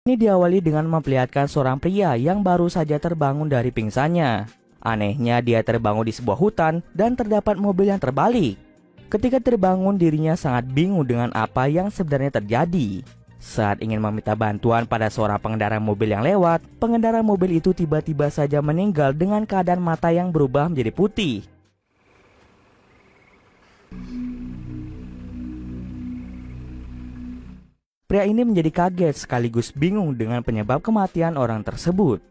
Ini diawali dengan memperlihatkan seorang pria yang baru saja terbangun dari pingsannya. Anehnya dia terbangun di sebuah hutan dan terdapat mobil yang terbalik. Ketika terbangun dirinya sangat bingung dengan apa yang sebenarnya terjadi. Saat ingin meminta bantuan pada seorang pengendara mobil yang lewat, pengendara mobil itu tiba-tiba saja meninggal dengan keadaan mata yang berubah menjadi putih. Pria ini menjadi kaget sekaligus bingung dengan penyebab kematian orang tersebut.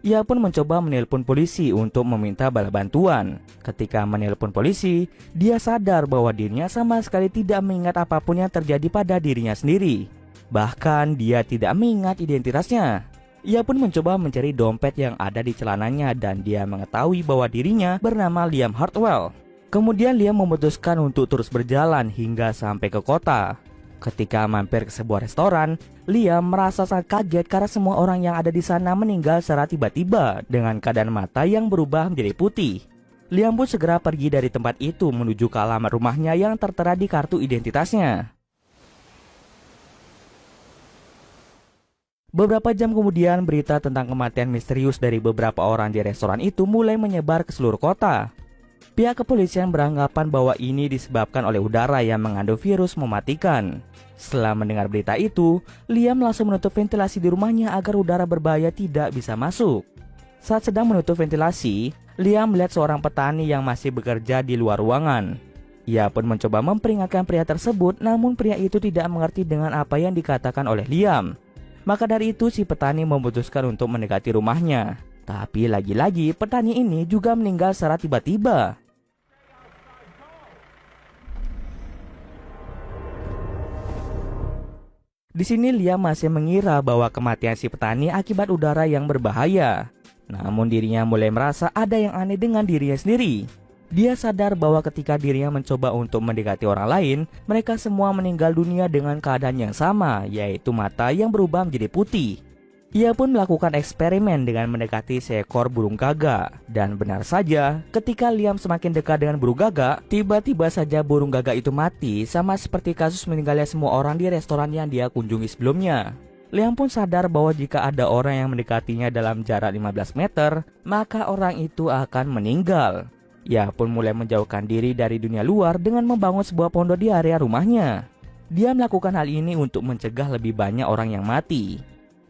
Ia pun mencoba menelpon polisi untuk meminta bala bantuan. Ketika menelpon polisi, dia sadar bahwa dirinya sama sekali tidak mengingat apapun yang terjadi pada dirinya sendiri. Bahkan dia tidak mengingat identitasnya. Ia pun mencoba mencari dompet yang ada di celananya dan dia mengetahui bahwa dirinya bernama Liam Hartwell. Kemudian Liam memutuskan untuk terus berjalan hingga sampai ke kota. Ketika mampir ke sebuah restoran, Liam merasa sangat kaget karena semua orang yang ada di sana meninggal secara tiba-tiba dengan keadaan mata yang berubah menjadi putih. Liam pun segera pergi dari tempat itu menuju ke alamat rumahnya yang tertera di kartu identitasnya. Beberapa jam kemudian, berita tentang kematian misterius dari beberapa orang di restoran itu mulai menyebar ke seluruh kota. Pihak kepolisian beranggapan bahwa ini disebabkan oleh udara yang mengandung virus mematikan. Setelah mendengar berita itu, Liam langsung menutup ventilasi di rumahnya agar udara berbahaya tidak bisa masuk. Saat sedang menutup ventilasi, Liam melihat seorang petani yang masih bekerja di luar ruangan. Ia pun mencoba memperingatkan pria tersebut, namun pria itu tidak mengerti dengan apa yang dikatakan oleh Liam. Maka dari itu si petani memutuskan untuk mendekati rumahnya. Tapi lagi-lagi petani ini juga meninggal secara tiba-tiba. Di sini Liam masih mengira bahwa kematian si petani akibat udara yang berbahaya. Namun dirinya mulai merasa ada yang aneh dengan dirinya sendiri. Dia sadar bahwa ketika dirinya mencoba untuk mendekati orang lain, mereka semua meninggal dunia dengan keadaan yang sama, yaitu mata yang berubah menjadi putih. Ia pun melakukan eksperimen dengan mendekati seekor burung gagak. Dan benar saja, ketika Liam semakin dekat dengan burung gagak, tiba-tiba saja burung gagak itu mati, sama seperti kasus meninggalnya semua orang di restoran yang dia kunjungi sebelumnya. Liam pun sadar bahwa jika ada orang yang mendekatinya dalam jarak 15 meter, maka orang itu akan meninggal. Ia pun mulai menjauhkan diri dari dunia luar dengan membangun sebuah pondok di area rumahnya. Dia melakukan hal ini untuk mencegah lebih banyak orang yang mati.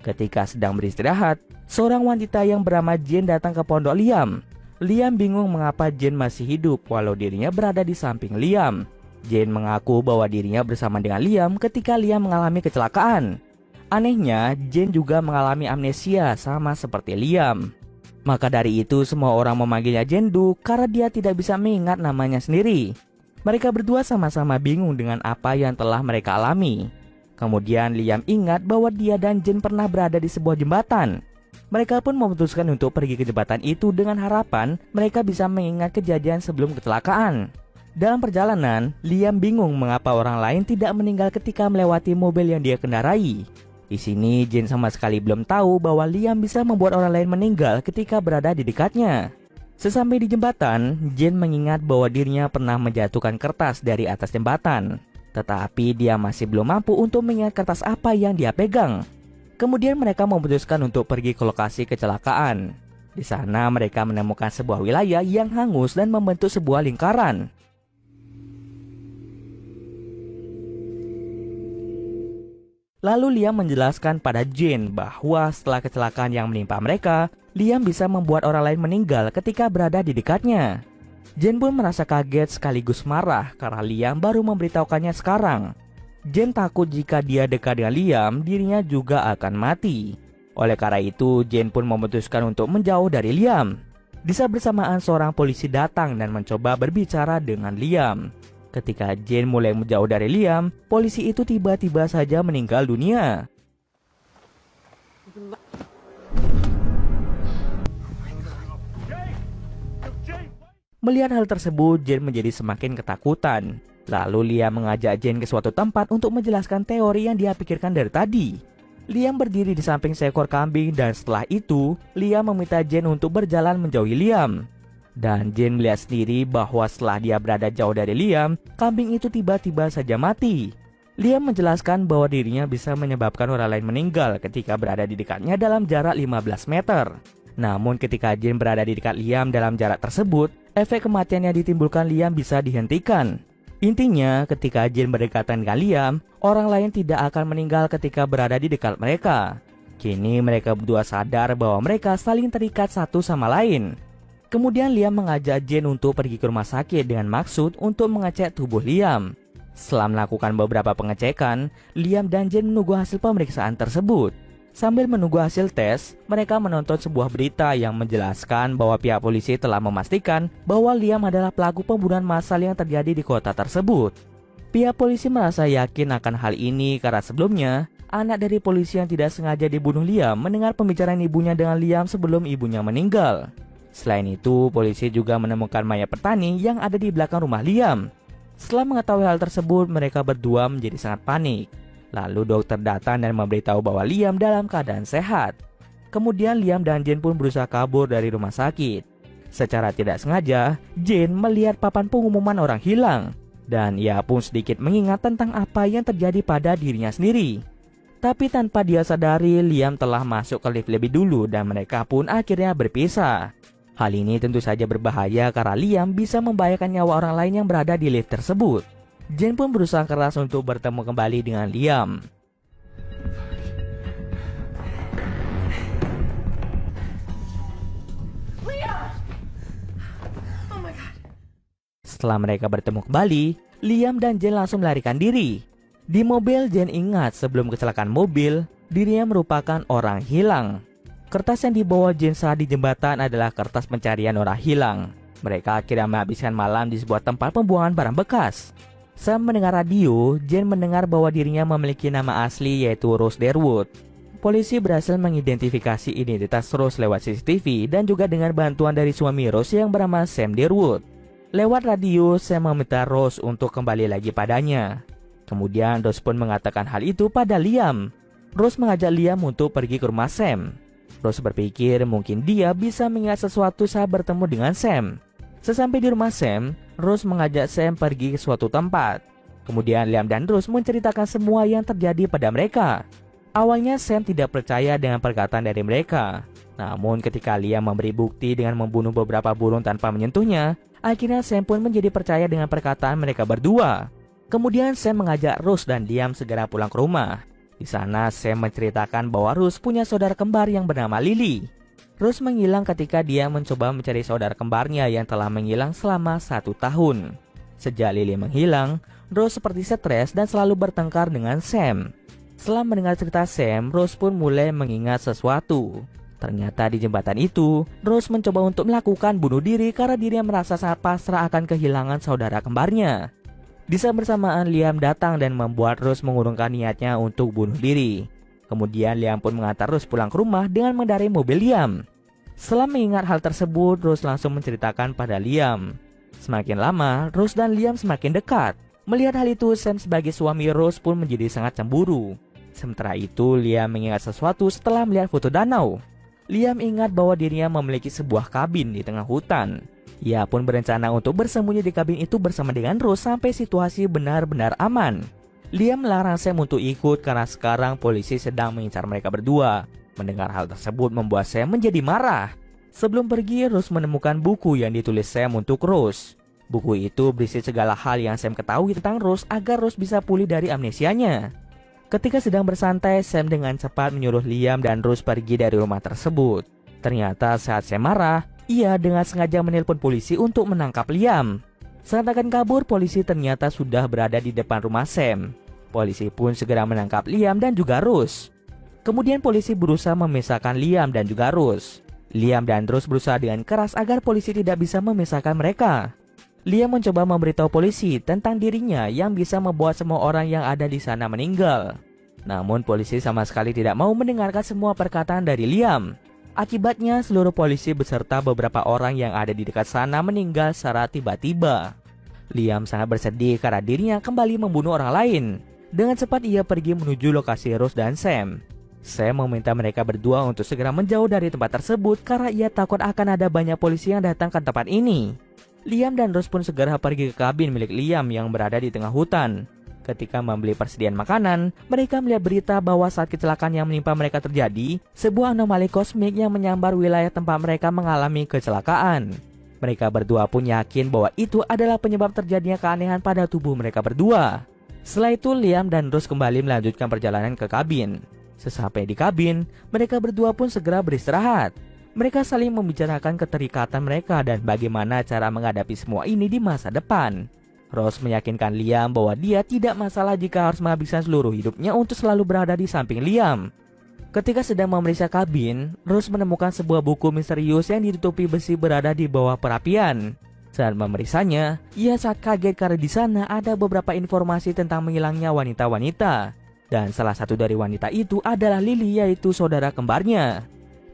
Ketika sedang beristirahat, seorang wanita yang bernama Jane datang ke pondok Liam. Liam bingung mengapa Jane masih hidup walau dirinya berada di samping Liam. Jane mengaku bahwa dirinya bersama dengan Liam ketika Liam mengalami kecelakaan. Anehnya, Jane juga mengalami amnesia sama seperti Liam. Maka dari itu semua orang memanggilnya Jendu karena dia tidak bisa mengingat namanya sendiri. Mereka berdua sama-sama bingung dengan apa yang telah mereka alami. Kemudian Liam ingat bahwa dia dan Jane pernah berada di sebuah jembatan. Mereka pun memutuskan untuk pergi ke jembatan itu dengan harapan mereka bisa mengingat kejadian sebelum kecelakaan. Dalam perjalanan, Liam bingung mengapa orang lain tidak meninggal ketika melewati mobil yang dia kendarai. Di sini Jane sama sekali belum tahu bahwa Liam bisa membuat orang lain meninggal ketika berada di dekatnya. Sesampai di jembatan, Jane mengingat bahwa dirinya pernah menjatuhkan kertas dari atas jembatan. Tetapi dia masih belum mampu untuk mengingat kertas apa yang dia pegang. Kemudian mereka memutuskan untuk pergi ke lokasi kecelakaan. Di sana mereka menemukan sebuah wilayah yang hangus dan membentuk sebuah lingkaran. Lalu Liam menjelaskan pada Jane bahwa setelah kecelakaan yang menimpa mereka, Liam bisa membuat orang lain meninggal ketika berada di dekatnya. Jane pun merasa kaget sekaligus marah karena Liam baru memberitahukannya sekarang. Jane takut jika dia dekat dengan Liam, dirinya juga akan mati. Oleh karena itu, Jane pun memutuskan untuk menjauh dari Liam. Di saat bersamaan seorang polisi datang dan mencoba berbicara dengan Liam. Ketika Jane mulai menjauh dari Liam, polisi itu tiba-tiba saja meninggal dunia. Melihat hal tersebut, Jane menjadi semakin ketakutan. Lalu Liam mengajak Jane ke suatu tempat untuk menjelaskan teori yang dia pikirkan dari tadi. Liam berdiri di samping seekor kambing dan setelah itu, Liam meminta Jane untuk berjalan menjauhi Liam. Dan Jane melihat sendiri bahwa setelah dia berada jauh dari Liam, kambing itu tiba-tiba saja mati. Liam menjelaskan bahwa dirinya bisa menyebabkan orang lain meninggal ketika berada di dekatnya dalam jarak 15 meter. Namun ketika Jane berada di dekat Liam dalam jarak tersebut, efek kematian yang ditimbulkan Liam bisa dihentikan. Intinya, ketika Jane berdekatan dengan Liam, orang lain tidak akan meninggal ketika berada di dekat mereka. Kini mereka berdua sadar bahwa mereka saling terikat satu sama lain. Kemudian Liam mengajak Jane untuk pergi ke rumah sakit dengan maksud untuk mengecek tubuh Liam. Setelah melakukan beberapa pengecekan, Liam dan Jane menunggu hasil pemeriksaan tersebut. Sambil menunggu hasil tes, mereka menonton sebuah berita yang menjelaskan bahwa pihak polisi telah memastikan bahwa Liam adalah pelaku pembunuhan massal yang terjadi di kota tersebut. Pihak polisi merasa yakin akan hal ini karena sebelumnya, anak dari polisi yang tidak sengaja dibunuh Liam mendengar pembicaraan ibunya dengan Liam sebelum ibunya meninggal. Selain itu, polisi juga menemukan mayat petani yang ada di belakang rumah Liam. Setelah mengetahui hal tersebut, mereka berdua menjadi sangat panik. Lalu dokter datang dan memberitahu bahwa Liam dalam keadaan sehat. Kemudian Liam dan Jane pun berusaha kabur dari rumah sakit. Secara tidak sengaja, Jane melihat papan pengumuman orang hilang. Dan ia pun sedikit mengingat tentang apa yang terjadi pada dirinya sendiri. Tapi tanpa dia sadari, Liam telah masuk ke lift lebih dulu dan mereka pun akhirnya berpisah. Hal ini tentu saja berbahaya karena Liam bisa membahayakan nyawa orang lain yang berada di lift tersebut. Jane pun berusaha keras untuk bertemu kembali dengan Liam. Setelah mereka bertemu kembali, Liam dan Jane langsung melarikan diri. Di mobil, Jane ingat sebelum kecelakaan mobil, dirinya merupakan orang hilang. Kertas yang dibawa Jane saat di jembatan adalah kertas pencarian orang hilang. Mereka akhirnya menghabiskan malam di sebuah tempat pembuangan barang bekas. Saat mendengar radio, Jane mendengar bahwa dirinya memiliki nama asli yaitu Rose Derwood. Polisi berhasil mengidentifikasi identitas Rose lewat CCTV dan juga dengan bantuan dari suami Rose yang bernama Sam Derwood. Lewat radio, Sam meminta Rose untuk kembali lagi padanya. Kemudian Rose pun mengatakan hal itu pada Liam. Rose mengajak Liam untuk pergi ke rumah Sam. Rose berpikir mungkin dia bisa mengingat sesuatu saat bertemu dengan Sam. Sesampai di rumah Sam, Rose mengajak Sam pergi ke suatu tempat. Kemudian Liam dan Rose menceritakan semua yang terjadi pada mereka. Awalnya Sam tidak percaya dengan perkataan dari mereka. Namun ketika Liam memberi bukti dengan membunuh beberapa burung tanpa menyentuhnya, akhirnya Sam pun menjadi percaya dengan perkataan mereka berdua. Kemudian Sam mengajak Rose dan Liam segera pulang ke rumah. Di sana Sam menceritakan bahwa Rose punya saudara kembar yang bernama Lily. Rose menghilang ketika dia mencoba mencari saudara kembarnya yang telah menghilang selama 1 tahun. Sejak Lily menghilang, Rose seperti stres dan selalu bertengkar dengan Sam. Setelah mendengar cerita Sam, Rose pun mulai mengingat sesuatu. Ternyata di jembatan itu, Rose mencoba untuk melakukan bunuh diri karena dirinya merasa sangat pasrah akan kehilangan saudara kembarnya. Di saat bersamaan, Liam datang dan membuat Rose mengurungkan niatnya untuk bunuh diri. Kemudian Liam pun mengantar Rose pulang ke rumah dengan mengendarai mobil Liam. Setelah mengingat hal tersebut, Rose langsung menceritakan pada Liam. Semakin lama, Rose dan Liam semakin dekat. Melihat hal itu, Sam sebagai suami Rose pun menjadi sangat cemburu. Sementara itu, Liam mengingat sesuatu setelah melihat foto danau. Liam ingat bahwa dirinya memiliki sebuah kabin di tengah hutan. Ia pun berencana untuk bersembunyi di kabin itu bersama dengan Rose sampai situasi benar-benar aman. Liam melarang Sam untuk ikut karena sekarang polisi sedang mengincar mereka berdua. Mendengar hal tersebut membuat Sam menjadi marah. Sebelum pergi, Rose menemukan buku yang ditulis Sam untuk Rose. Buku itu berisi segala hal yang Sam ketahui tentang Rose agar Rose bisa pulih dari amnesianya. Ketika sedang bersantai, Sam dengan cepat menyuruh Liam dan Rose pergi dari rumah tersebut. Ternyata saat Sam marah, ia dengan sengaja menelpon polisi untuk menangkap Liam. Saat akan kabur, polisi ternyata sudah berada di depan rumah Sam. Polisi pun segera menangkap Liam dan juga Rose. Kemudian polisi berusaha memisahkan Liam dan juga Rose. Liam dan Rose berusaha dengan keras agar polisi tidak bisa memisahkan mereka. Liam mencoba memberitahu polisi tentang dirinya yang bisa membuat semua orang yang ada di sana meninggal. Namun polisi sama sekali tidak mau mendengarkan semua perkataan dari Liam. Akibatnya seluruh polisi beserta beberapa orang yang ada di dekat sana meninggal secara tiba-tiba. Liam sangat bersedih karena dirinya kembali membunuh orang lain. Dengan cepat ia pergi menuju lokasi Rose dan Sam. Sam meminta mereka berdua untuk segera menjauh dari tempat tersebut karena ia takut akan ada banyak polisi yang datang ke tempat ini. Liam dan Rose pun segera pergi ke kabin milik Liam yang berada di tengah hutan. Ketika membeli persediaan makanan, mereka melihat berita bahwa saat kecelakaan yang menimpa mereka terjadi, sebuah anomali kosmik yang menyambar wilayah tempat mereka mengalami kecelakaan. Mereka berdua pun yakin bahwa itu adalah penyebab terjadinya keanehan pada tubuh mereka berdua. Setelah itu, Liam dan Rose kembali melanjutkan perjalanan ke kabin. Sesampai di kabin, mereka berdua pun segera beristirahat. Mereka saling membicarakan keterikatan mereka dan bagaimana cara menghadapi semua ini di masa depan. Rose meyakinkan Liam bahwa dia tidak masalah jika harus menghabiskan seluruh hidupnya untuk selalu berada di samping Liam. Ketika sedang memeriksa kabin, Rose menemukan sebuah buku misterius yang ditutupi besi berada di bawah perapian. Saat memeriksanya, ia sangat kaget karena di sana ada beberapa informasi tentang menghilangnya wanita-wanita. Dan salah satu dari wanita itu adalah Lily, yaitu saudara kembarnya.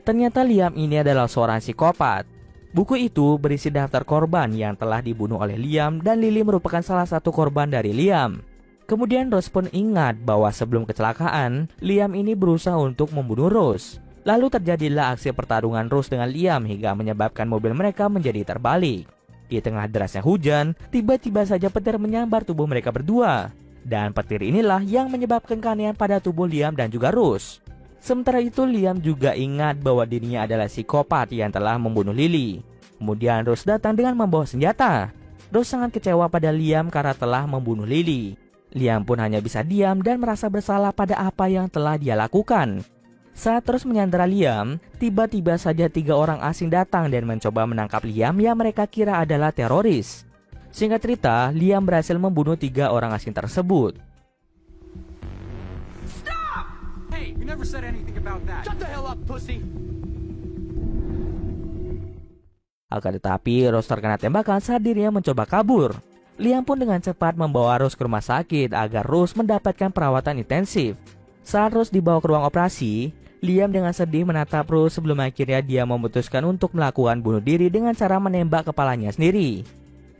Ternyata Liam ini adalah seorang psikopat. Buku itu berisi daftar korban yang telah dibunuh oleh Liam dan Lily merupakan salah satu korban dari Liam. Kemudian Rose pun ingat bahwa sebelum kecelakaan, Liam ini berusaha untuk membunuh Rose. Lalu terjadilah aksi pertarungan Rose dengan Liam hingga menyebabkan mobil mereka menjadi terbalik. Di tengah derasnya hujan, tiba-tiba saja petir menyambar tubuh mereka berdua. Dan petir inilah yang menyebabkan keanehan pada tubuh Liam dan juga Rose. Sementara itu, Liam juga ingat bahwa dirinya adalah psikopat yang telah membunuh Lily. Kemudian Rose datang dengan membawa senjata. Rose sangat kecewa pada Liam karena telah membunuh Lily. Liam pun hanya bisa diam dan merasa bersalah pada apa yang telah dia lakukan. Saat terus menyandera Liam, tiba-tiba saja 3 orang asing datang dan mencoba menangkap Liam yang mereka kira adalah teroris. Singkat cerita, Liam berhasil membunuh 3 orang asing tersebut. Never said anything about that. Shut the hell up, pussy. Akan tetapi, Rose terkena tembakan saat dirinya mencoba kabur. Liam pun dengan cepat membawa Rose ke rumah sakit agar Rose mendapatkan perawatan intensif. Saat Rose dibawa ke ruang operasi, Liam dengan sedih menatap Rose sebelum akhirnya dia memutuskan untuk melakukan bunuh diri dengan cara menembak kepalanya sendiri.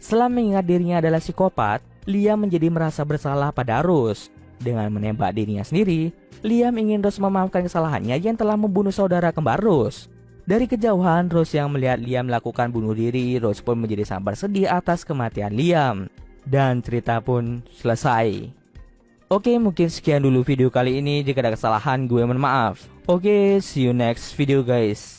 Setelah mengingat dirinya adalah psikopat, Liam menjadi merasa bersalah pada Rose. Dengan menembak dirinya sendiri, Liam ingin Rose memaafkan kesalahannya yang telah membunuh saudara kembar Rose. Dari kejauhan, Rose yang melihat Liam melakukan bunuh diri, Rose pun menjadi sangat bersedih atas kematian Liam. Dan cerita pun selesai. Oke, mungkin sekian dulu video kali ini. Jika ada kesalahan, gue mohon maaf. Oke, see you next video guys.